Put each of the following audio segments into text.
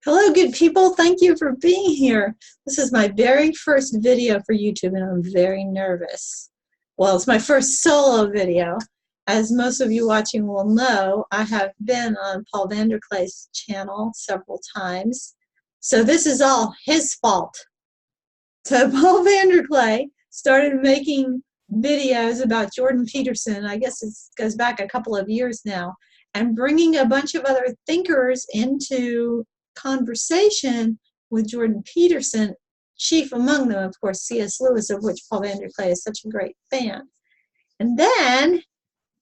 Hello, good people. Thank you for being here. This is my very first video for YouTube, and I'm very nervous. Well, it's my first solo video. As most of you watching will know, I have been on Paul VanderKlay's channel several times. So this is all his fault. So Paul VanderKlay started making videos about Jordan Peterson. I guess it goes back a couple of years now, and bringing a bunch of other thinkers into conversation with Jordan Peterson, chief among them, of course, C.S. Lewis, of which Paul VanderKlay is such a great fan. And then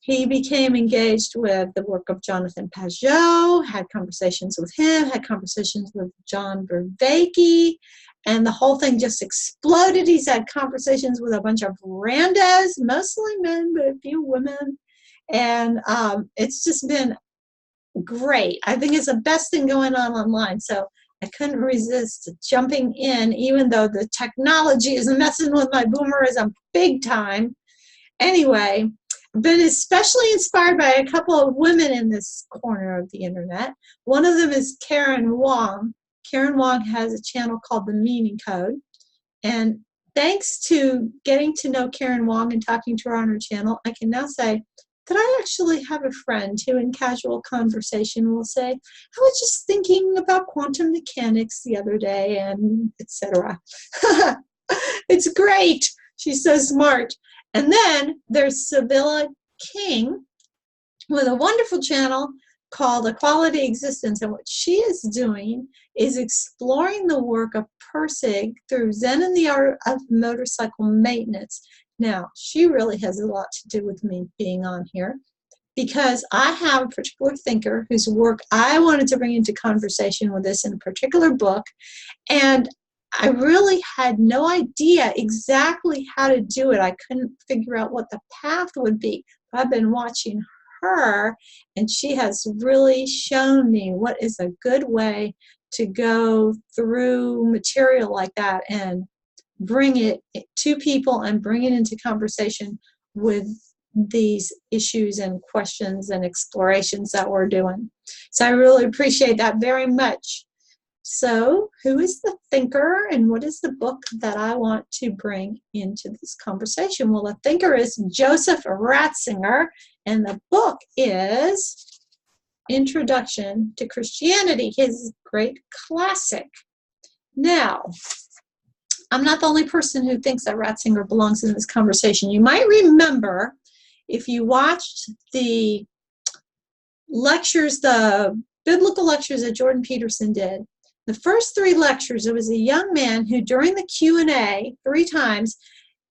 he became engaged with the work of Jonathan Pageau, had conversations with him, had conversations with John Vervaeke, and the whole thing just exploded. He's had conversations with a bunch of randos, mostly men, but a few women. And it's just been great. I think it's the best thing going on online. So I couldn't resist jumping in, even though the technology is messing with my boomerism big time. Anyway, I've been especially inspired by a couple of women in this corner of the internet. One of them is Karen Wong. Karen Wong has a channel called The Meaning Code. And thanks to getting to know Karen Wong and talking to her on her channel, I can now say that I actually have a friend who in casual conversation will say, I was just thinking about quantum mechanics the other day, and etc. It's great. She's so smart. And then there's Sibylla King with a wonderful channel called Equality Existence, and what she is doing is exploring the work of Pirsig through Zen and the Art of Motorcycle Maintenance. Now, she really has a lot to do with me being on here, because I have a particular thinker whose work I wanted to bring into conversation with this in a particular book, and I really had no idea exactly how to do it. I couldn't figure out what the path would be. I've been watching her, and she has really shown me what is a good way to go through material like that and bring it to people and bring it into conversation with these issues and questions and explorations that we're doing. So I really appreciate that very much. So who is the thinker, and what is the book that I want to bring into this conversation? Well, the thinker is Joseph Ratzinger, and the book is Introduction to Christianity, his great classic. Now, I'm not the only person who thinks that Ratzinger belongs in this conversation. You might remember, if you watched the lectures, the biblical lectures that Jordan Peterson did, the first 3 lectures, it was a young man who during the Q&A 3 times,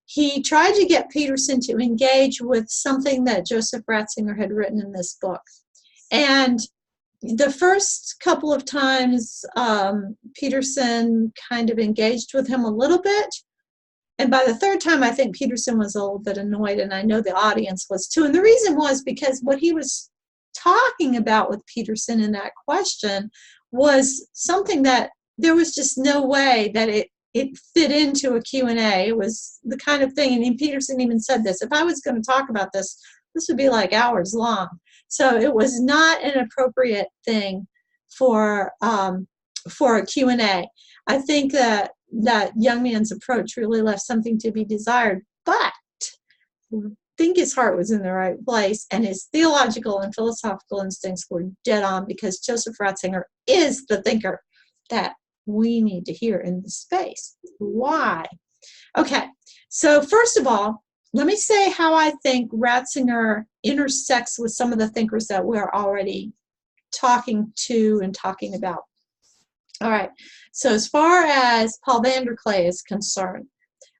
he tried to get Peterson to engage with something that Joseph Ratzinger had written in this book. And the first couple of times, Peterson kind of engaged with him a little bit. And by the 3rd time, I think Peterson was a little bit annoyed, and I know the audience was too. And the reason was because what he was talking about with Peterson in that question was something that there was just no way that it fit into a Q&A. It was the kind of thing, and Peterson even said this, if I was going to talk about this, this would be like hours long. So it was not an appropriate thing for a Q&A. I think that that young man's approach really left something to be desired, but I think his heart was in the right place, and his theological and philosophical instincts were dead on, because Joseph Ratzinger is the thinker that we need to hear in this space. Why? Okay, so first of all, let me say how I think Ratzinger intersects with some of the thinkers that we're already talking to and talking about. All right, so as far as Paul VanderKlay is concerned,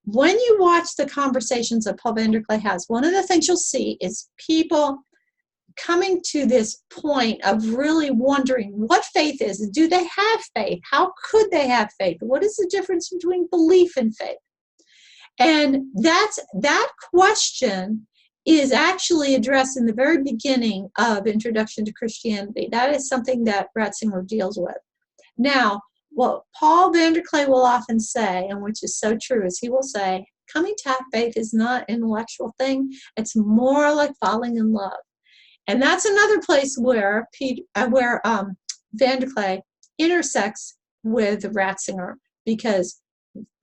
when you watch the conversations that Paul VanderKlay has, one of the things you'll see is people coming to this point of really wondering what faith is. Do they have faith? How could they have faith? What is the difference between belief and faith? And that question is actually addressed in the very beginning of Introduction to Christianity. That is something that Ratzinger deals with. Now, what Paul VanderKlay will often say, and which is so true, is he will say, coming to have faith is not an intellectual thing. It's more like falling in love. And that's another place where VanderKlay intersects with Ratzinger, because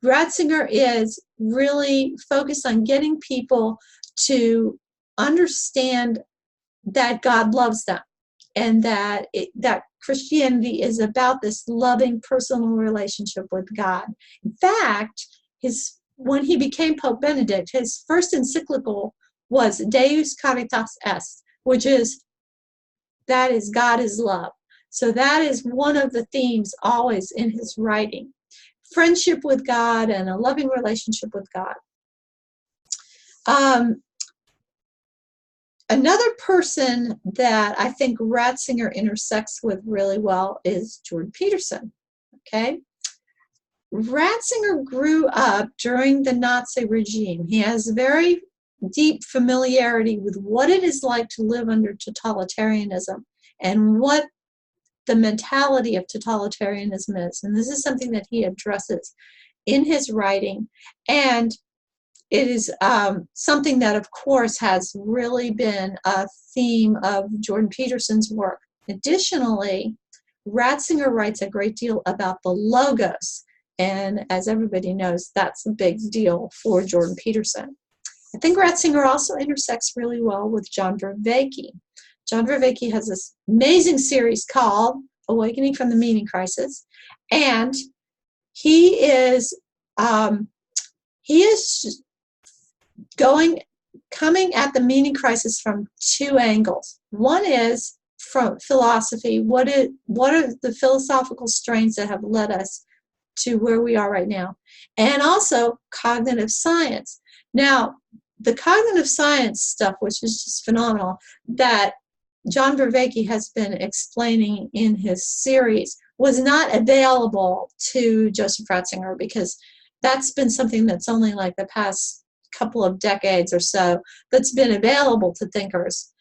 Ratzinger is really focused on getting people to understand that God loves them, and that that Christianity is about this loving personal relationship with God. In fact, when he became Pope Benedict, his first encyclical was Deus Caritas Est, which is, that is, God is love. So that is one of the themes always in his writing. Friendship with God and a loving relationship with God. Another person that I think Ratzinger intersects with really well is Jordan Peterson. Okay, Ratzinger grew up during the Nazi regime. He has very deep familiarity with what it is like to live under totalitarianism and what the mentality of totalitarianism is. And this is something that he addresses in his writing. And it is something that, of course, has really been a theme of Jordan Peterson's work. Additionally, Ratzinger writes a great deal about the Logos. And as everybody knows, that's a big deal for Jordan Peterson. I think Ratzinger also intersects really well with John Vervaeke. John Vervaeke has this amazing series called Awakening from the Meaning Crisis. And he is coming at the meaning crisis from two angles. One is from philosophy. What are the philosophical strains that have led us to where we are right now? And also cognitive science. Now, the cognitive science stuff, which is just phenomenal, that John Vervaeke has been explaining in his series, was not available to Joseph Ratzinger, because that's been something that's only like the past couple of decades or so that's been available to thinkers.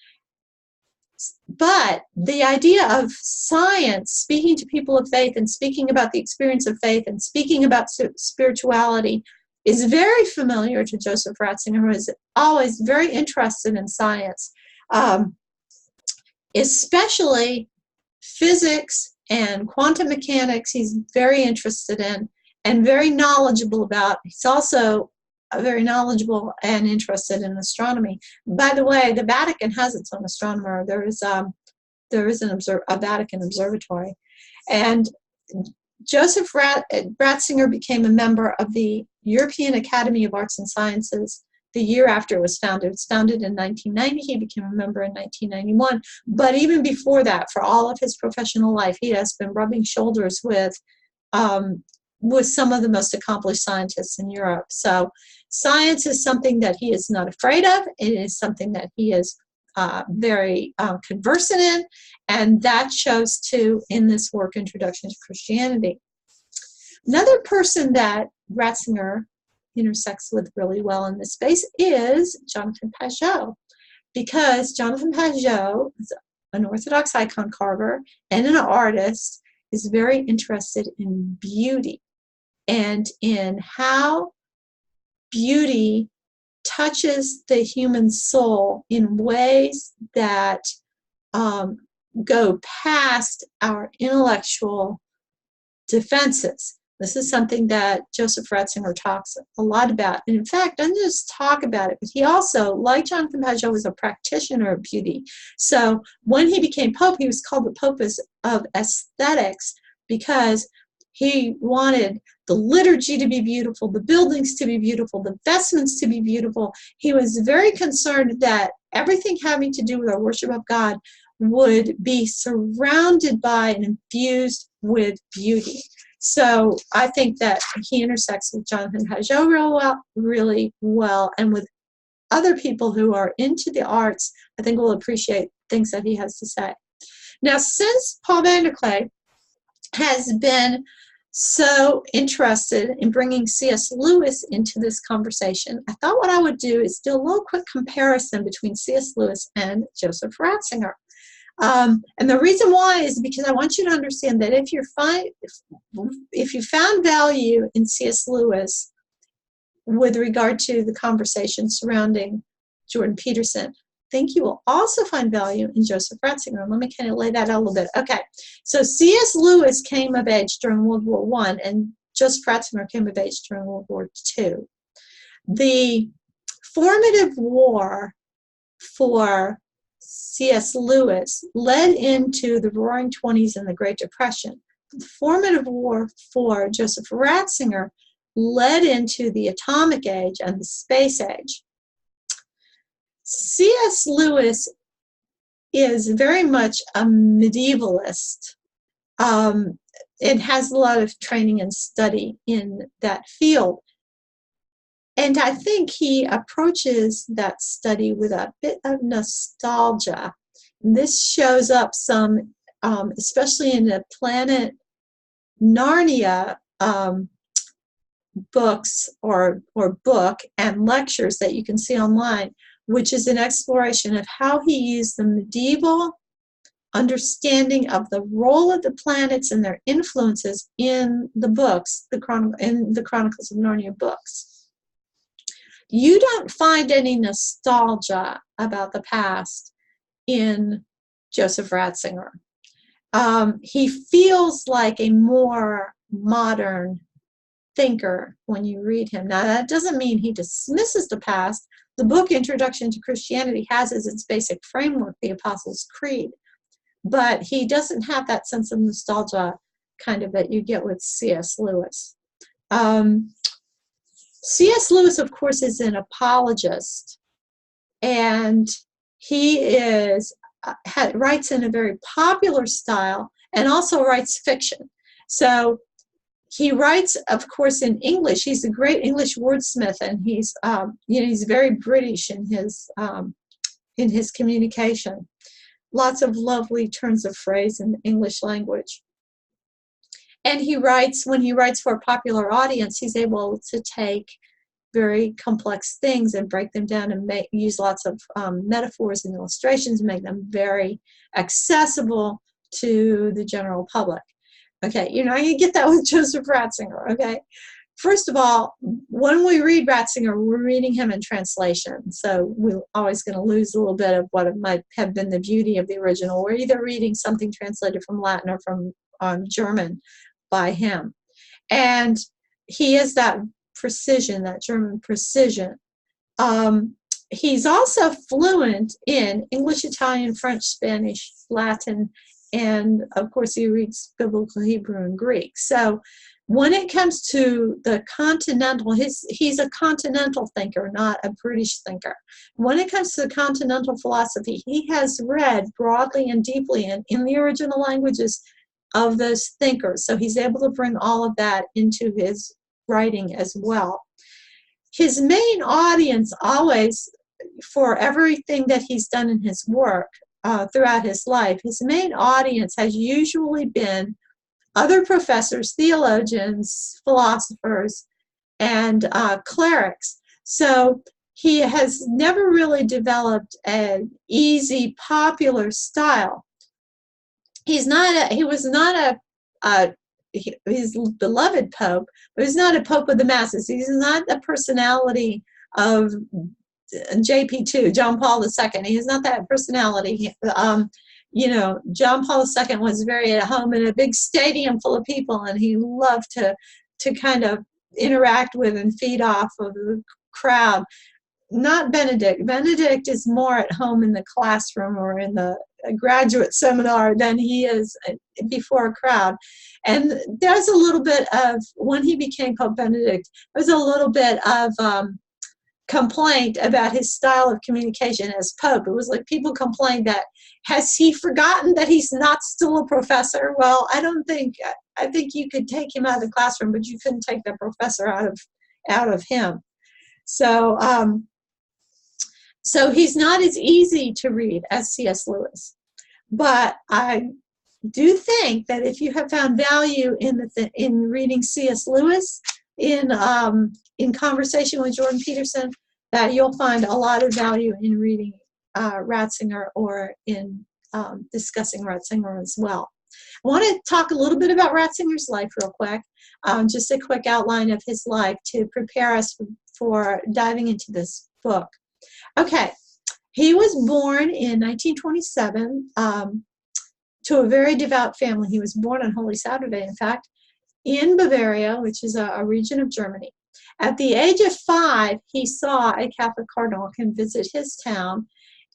But the idea of science, speaking to people of faith and speaking about the experience of faith and speaking about spirituality, is very familiar to Joseph Ratzinger, who is always very interested in science, especially physics and quantum mechanics. He's very interested in and very knowledgeable about. He's also very knowledgeable and interested in astronomy. By the way, the Vatican has its own astronomer. There is a Vatican observatory. And Joseph Ratzinger became a member of the European Academy of Arts and Sciences the year after it was founded. It was founded in 1990. He became a member in 1991. But even before that, for all of his professional life, he has been rubbing shoulders with some of the most accomplished scientists in Europe. So science is something that he is not afraid of. It is something that he is very conversant in, and that shows too in this work, Introduction to Christianity. Another person that Ratzinger intersects with really well in this space is Jonathan Pageau, because Jonathan Pageau is an Orthodox icon carver and an artist, is very interested in beauty and in how beauty touches the human soul in ways that go past our intellectual defenses. This is something that Joseph Ratzinger talks a lot about. And in fact, doesn't just talk about it, but he also, like Jonathan Pageau, was a practitioner of beauty. So when he became Pope, he was called the Pope of Aesthetics, because he wanted the liturgy to be beautiful, the buildings to be beautiful, the vestments to be beautiful. He was very concerned that everything having to do with our worship of God would be surrounded by and infused with beauty. So I think that he intersects with Jonathan Pageau really well, and with other people who are into the arts, I think will appreciate things that he has to say. Now, since Paul VanderKlay has been so interested in bringing C.S. Lewis into this conversation, I thought what I would do is do a little quick comparison between C.S. Lewis and Joseph Ratzinger. And the reason why is because I want you to understand that if you found value in C.S. Lewis with regard to the conversation surrounding Jordan Peterson, think you will also find value in Joseph Ratzinger. Let me kind of lay that out a little bit. Okay, so C.S. Lewis came of age during World War I, and Joseph Ratzinger came of age during World War II. The formative war for C.S. Lewis led into the Roaring Twenties and the Great Depression. The formative war for Joseph Ratzinger led into the atomic age and the space age. C.S. Lewis is very much a medievalist. It has a lot of training and study in that field. And I think he approaches that study with a bit of nostalgia. This shows up some, especially in the Planet Narnia books or book and lectures that you can see online, which is an exploration of how he used the medieval understanding of the role of the planets and their influences in the books, in the Chronicles of Narnia books. You don't find any nostalgia about the past in Joseph Ratzinger. He feels like a more modern thinker when you read him. Now, that doesn't mean he dismisses the past. The book Introduction to Christianity has as its basic framework the Apostles' Creed, but he doesn't have that sense of nostalgia kind of that you get with C.S. Lewis. C.S. Lewis, of course, is an apologist, and he writes in a very popular style and also writes fiction. So he writes, of course, in English. He's a great English wordsmith, and he's he's very British in his communication. Lots of lovely turns of phrase in the English language. And he writes, when he writes for a popular audience, he's able to take very complex things and break them down and use lots of metaphors and illustrations, make them very accessible to the general public. Okay, you're not going to get that with Joseph Ratzinger, okay? First of all, when we read Ratzinger, we're reading him in translation, so we're always going to lose a little bit of what might have been the beauty of the original. We're either reading something translated from Latin or from German by him. And he has that precision, that German precision. He's also fluent in English, Italian, French, Spanish, Latin, and of course he reads Biblical Hebrew and Greek. So when it comes to the continental, he's a continental thinker, not a British thinker. When it comes to continental philosophy, he has read broadly and deeply in the original languages of those thinkers. So he's able to bring all of that into his writing as well. His main audience always, for everything that he's done in his work throughout his life, his main audience has usually been other professors, theologians, philosophers, and clerics. So he has never really developed an easy, popular style. He's beloved pope, but he's not a pope of the masses. He's not the personality of JP2, John Paul II. He is not that personality. John Paul II was very at home in a big stadium full of people, and he loved to kind of interact with and feed off of the crowd. Not Benedict. Benedict is more at home in the classroom or in the graduate seminar than he is before a crowd. And there's a little bit of, when he became Pope Benedict, there's a little bit of complaint about his style of communication as Pope. It was like people complained that, has he forgotten that he's not still a professor? Well, I think you could take him out of the classroom, but you couldn't take the professor out of him. So, so he's not as easy to read as C.S. Lewis. But I do think that if you have found value in reading C.S. Lewis, in Conversation with Jordan Peterson, that you'll find a lot of value in reading Ratzinger or in discussing Ratzinger as well. I want to talk a little bit about Ratzinger's life real quick, just a quick outline of his life to prepare us for diving into this book. Okay, He was born in 1927 to a very devout family. He was born on Holy Saturday, in fact, in Bavaria, which is a region of Germany. At the age of 5, he saw a Catholic cardinal come visit his town,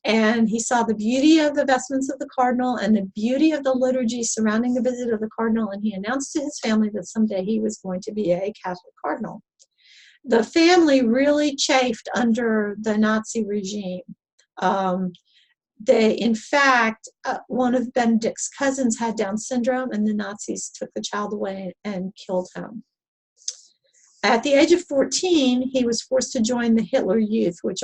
and he saw the beauty of the vestments of the cardinal and the beauty of the liturgy surrounding the visit of the cardinal, and he announced to his family that someday he was going to be a Catholic cardinal. The family really chafed under the Nazi regime. In fact, one of Benedict's cousins had Down syndrome, and the Nazis took the child away and killed him. At the age of 14, he was forced to join the Hitler Youth, which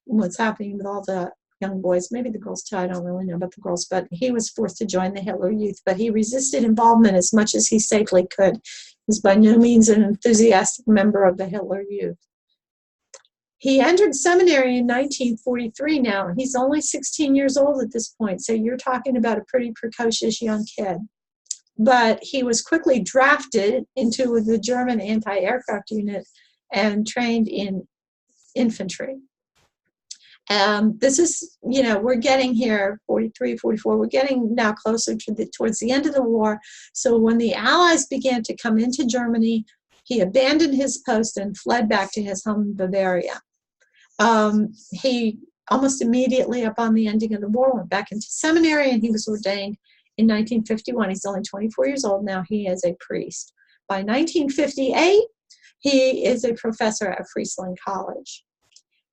was happening with all the young boys, maybe the girls too, I don't really know about the girls, but he was forced to join the Hitler Youth, but he resisted involvement as much as he safely could. He was by no means an enthusiastic member of the Hitler Youth. He entered seminary in 1943 now. He's only 16 years old at this point, so you're talking about a pretty precocious young kid. But he was quickly drafted into the German anti-aircraft unit and trained in infantry. This is, we're getting here, 43, 44, we're getting now closer to towards the end of the war. So when the Allies began to come into Germany, he abandoned his post and fled back to his home in Bavaria. He almost immediately upon the ending of the war went back into seminary, and he was ordained in 1951. He's only 24 years old now. He is a priest. By 1958, he is a professor at Friesland College.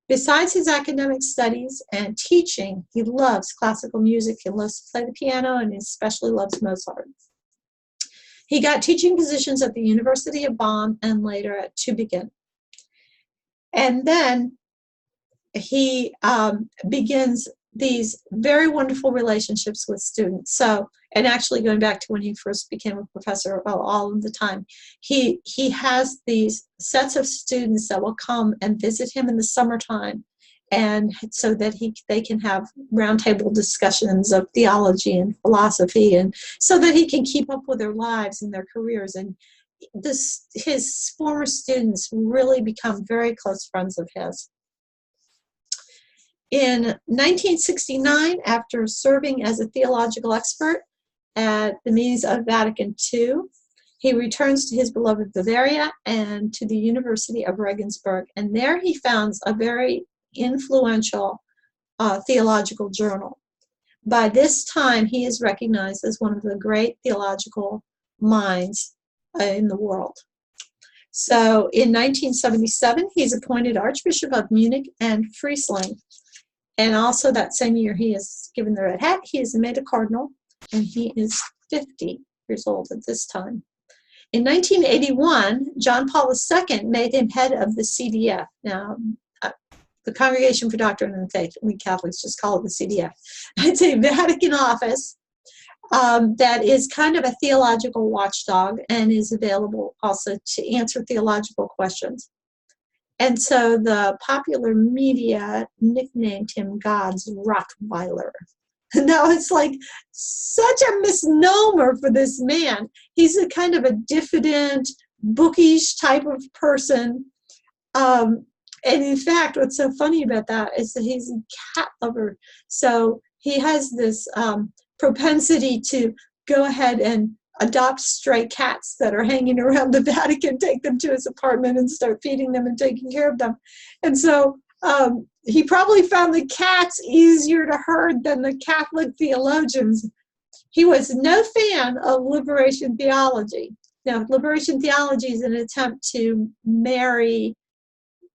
Besides his academic studies and teaching, he loves classical music. He loves to play the piano, and he especially loves Mozart. He got teaching positions at the University of Bonn and later at Tübingen. And then he begins these very wonderful relationships with students. So, and actually going back to when he first became a professor, all of the time, he has these sets of students that will come and visit him in the summertime, and so that they can have roundtable discussions of theology and philosophy, and so that he can keep up with their lives and their careers. And his former students really become very close friends of his. In 1969, after serving as a theological expert at the meetings of Vatican II, he returns to his beloved Bavaria and to the University of Regensburg, and there he founds a very influential theological journal. By this time, he is recognized as one of the great theological minds in the world. So in 1977, he's appointed Archbishop of Munich and Friesland. And also that same year, he is given the red hat. He is made a cardinal, and he is 50 years old at this time. In 1981, John Paul II made him head of the CDF. Now, the Congregation for Doctrine and Faith, we Catholics just call it the CDF. It's a Vatican office that is kind of a theological watchdog and is available also to answer theological questions. And so the popular media nicknamed him God's Rottweiler. Now it's like such a misnomer for this man. He's a kind of a diffident, bookish type of person. And in fact, what's so funny about that is that he's a cat lover. So he has this propensity to go ahead and adopt stray cats that are hanging around the Vatican, take them to his apartment and start feeding them and taking care of them. And so he probably found the cats easier to herd than the Catholic theologians. He was no fan of liberation theology. Now, liberation theology is an attempt to marry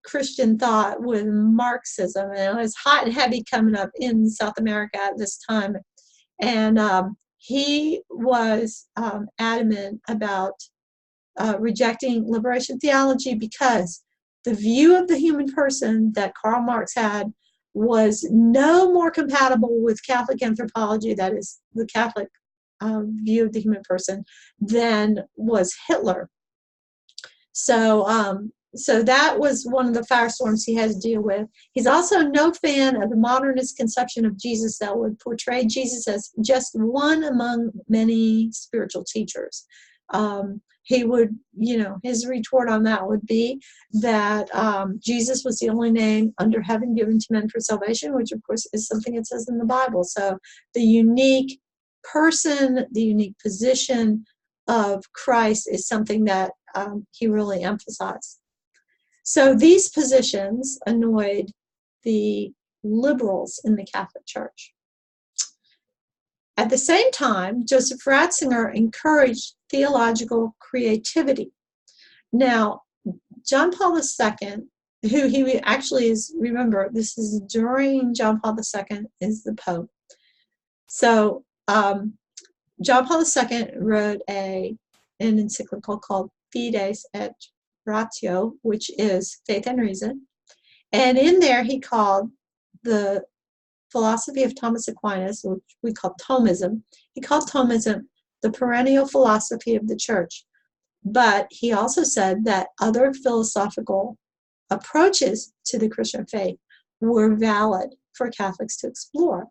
Christian thought with Marxism, and it was hot and heavy coming up in South America at this time. And he was adamant about rejecting liberation theology because the view of the human person that Karl Marx had was no more compatible with Catholic anthropology, that is the Catholic view of the human person, than was Hitler. So that was one of the firestorms he had to deal with. He's also no fan of the modernist conception of Jesus that would portray Jesus as just one among many spiritual teachers. He would, his retort on that would be that Jesus was the only name under heaven given to men for salvation, which of course is something it says in the Bible. So the unique person, the unique position of Christ is something that he really emphasized. So these positions annoyed the liberals in the Catholic Church. At the same time, Joseph Ratzinger encouraged theological creativity. Now, John Paul II, who he actually is, remember, this is during John Paul II is the Pope. So John Paul II wrote an encyclical called Fides et Ratio, which is Faith and Reason. And in there he called the philosophy of Thomas Aquinas, which we call Thomism, he called Thomism the perennial philosophy of the church. But he also said that other philosophical approaches to the Christian faith were valid for Catholics to explore.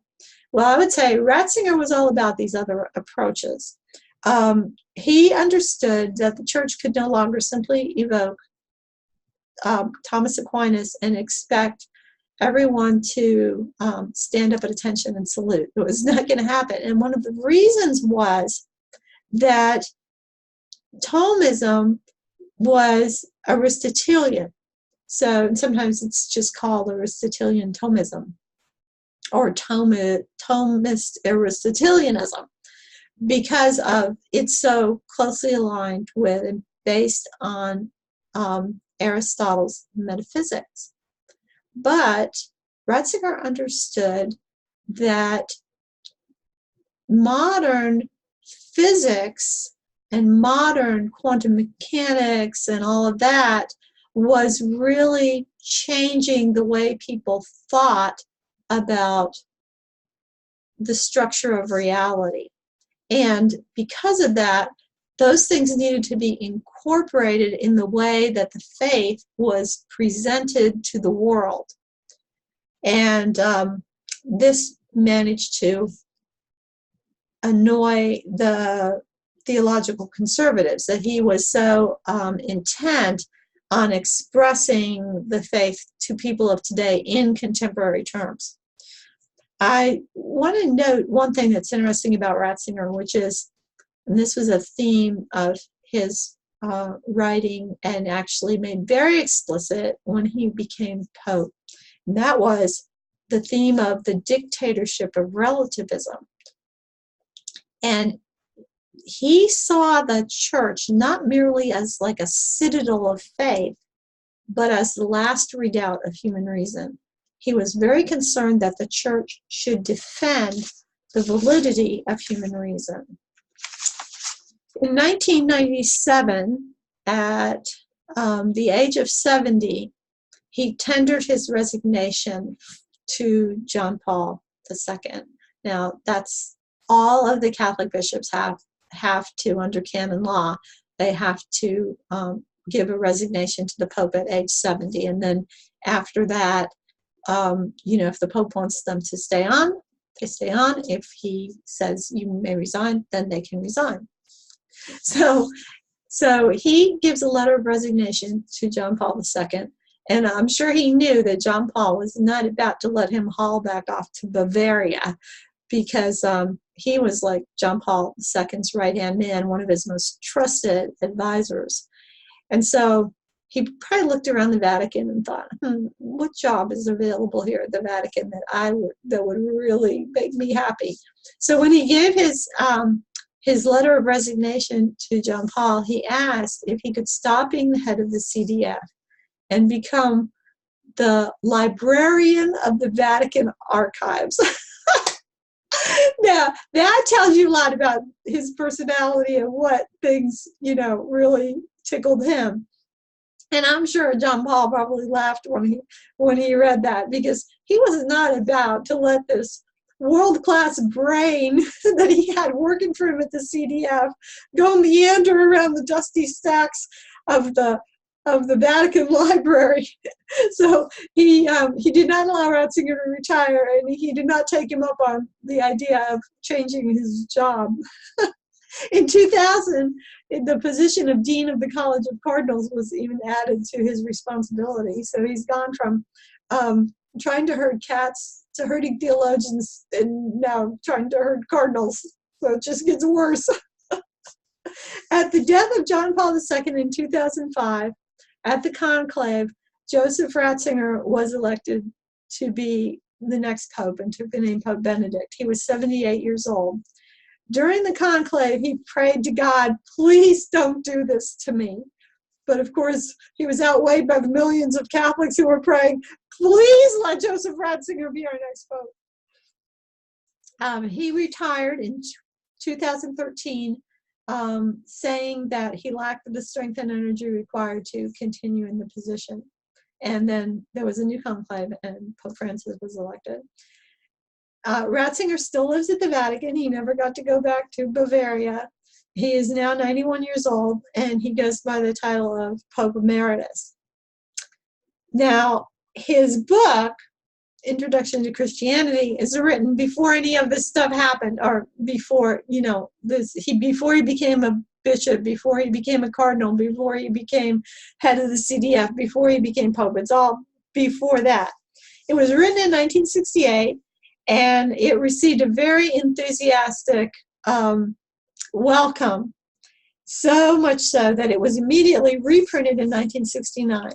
Well, I would say Ratzinger was all about these other approaches. He understood that the church could no longer simply evoke Thomas Aquinas and expect everyone to stand up at attention and salute. It was not going to happen. And one of the reasons was that Thomism was Aristotelian. So sometimes it's just called Aristotelian Thomism or Thomist Aristotelianism because of it's so closely aligned with and based on Aristotle's metaphysics. But Ratzinger understood that modern physics and modern quantum mechanics and all of that was really changing the way people thought about the structure of reality. And because of that, those things needed to be incorporated in the way that the faith was presented to the world. And this managed to annoy the theological conservatives, that he was so intent on expressing the faith to people of today in contemporary terms. I want to note one thing that's interesting about Ratzinger, which is, and this was a theme of his writing and actually made very explicit when he became Pope, and that was the theme of the dictatorship of relativism. And he saw the church not merely as like a citadel of faith, but as the last redoubt of human reason. He was very concerned that the church should defend the validity of human reason. In 1997, at the age of 70, he tendered his resignation to John Paul II. Now, that's all of the Catholic bishops have to, under canon law, they have to give a resignation to the Pope at age 70. And then after that, if the Pope wants them to stay on, they stay on. If he says you may resign, then they can resign. So he gives a letter of resignation to John Paul II, and I'm sure he knew that John Paul was not about to let him haul back off to Bavaria, because he was like John Paul II's right-hand man, one of his most trusted advisors. And so he probably looked around the Vatican and thought, what job is available here at the Vatican that would really make me happy? So when he gave his letter of resignation to John Paul, he asked if he could stop being the head of the CDF and become the librarian of the Vatican archives. Now, that tells you a lot about his personality and what things, really tickled him. And I'm sure John Paul probably laughed when he read that, because he was not about to let this world-class brain that he had working for him at the CDF go meander around the dusty stacks of the Vatican library. So he did not allow Ratzinger to retire, and he did not take him up on the idea of changing his job. In 2000, the position of Dean of the College of Cardinals was even added to his responsibility. So he's gone from trying to herd cats to herding theologians, and now trying to herd cardinals. So it just gets worse. At the death of John Paul II in 2005, at the conclave, Joseph Ratzinger was elected to be the next pope and took the name Pope Benedict. He was 78 years old. During the conclave, he prayed to God, please don't do this to me. But of course, he was outweighed by the millions of Catholics who were praying, please let Joseph Ratzinger be our next pope. He retired in 2013, saying that he lacked the strength and energy required to continue in the position. And then there was a new conclave and Pope Francis was elected. Ratzinger still lives at the Vatican. He never got to go back to Bavaria. He is now 91 years old, and he goes by the title of Pope Emeritus. Now, his book, Introduction to Christianity, is written before any of this stuff happened, or before, before he became a bishop, before he became a cardinal, before he became head of the CDF, before he became pope. It's all before that. It was written in 1968, and it received a very enthusiastic welcome, so much so that it was immediately reprinted in 1969.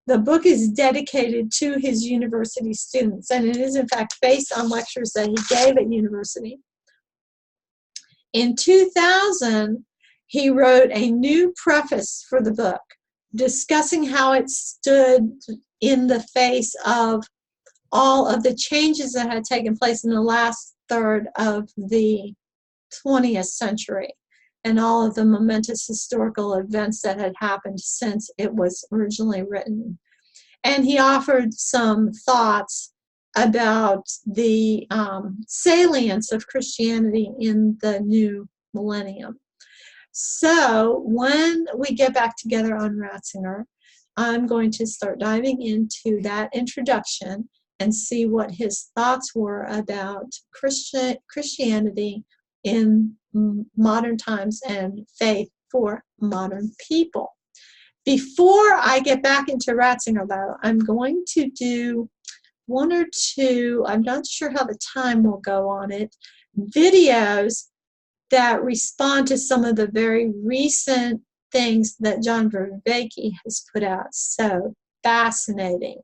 The book is dedicated to his university students, and it is in fact based on lectures that he gave at university. In 2000, he wrote a new preface for the book, discussing how it stood in the face of all of the changes that had taken place in the last third of the 20th century and all of the momentous historical events that had happened since it was originally written. And he offered some thoughts about the salience of Christianity in the new millennium. So when we get back together on Ratzinger, I'm going to start diving into that introduction and see what his thoughts were about Christianity in modern times and faith for modern people. Before I get back into Ratzinger, though, I'm going to do one or two, I'm not sure how the time will go on it, videos that respond to some of the very recent things that John Vervaeke has put out. So fascinating.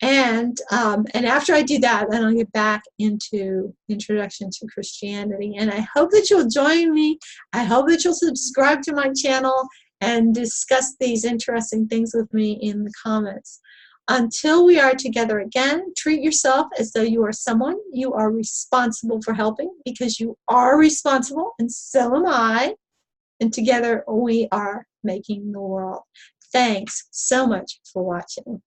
And after I do that, then I'll get back into Introduction to Christianity. And I hope that you'll join me. I hope that you'll subscribe to my channel and discuss these interesting things with me in the comments. Until we are together again, treat yourself as though you are someone you are responsible for helping, because you are responsible, and so am I. And together we are making the world. Thanks so much for watching.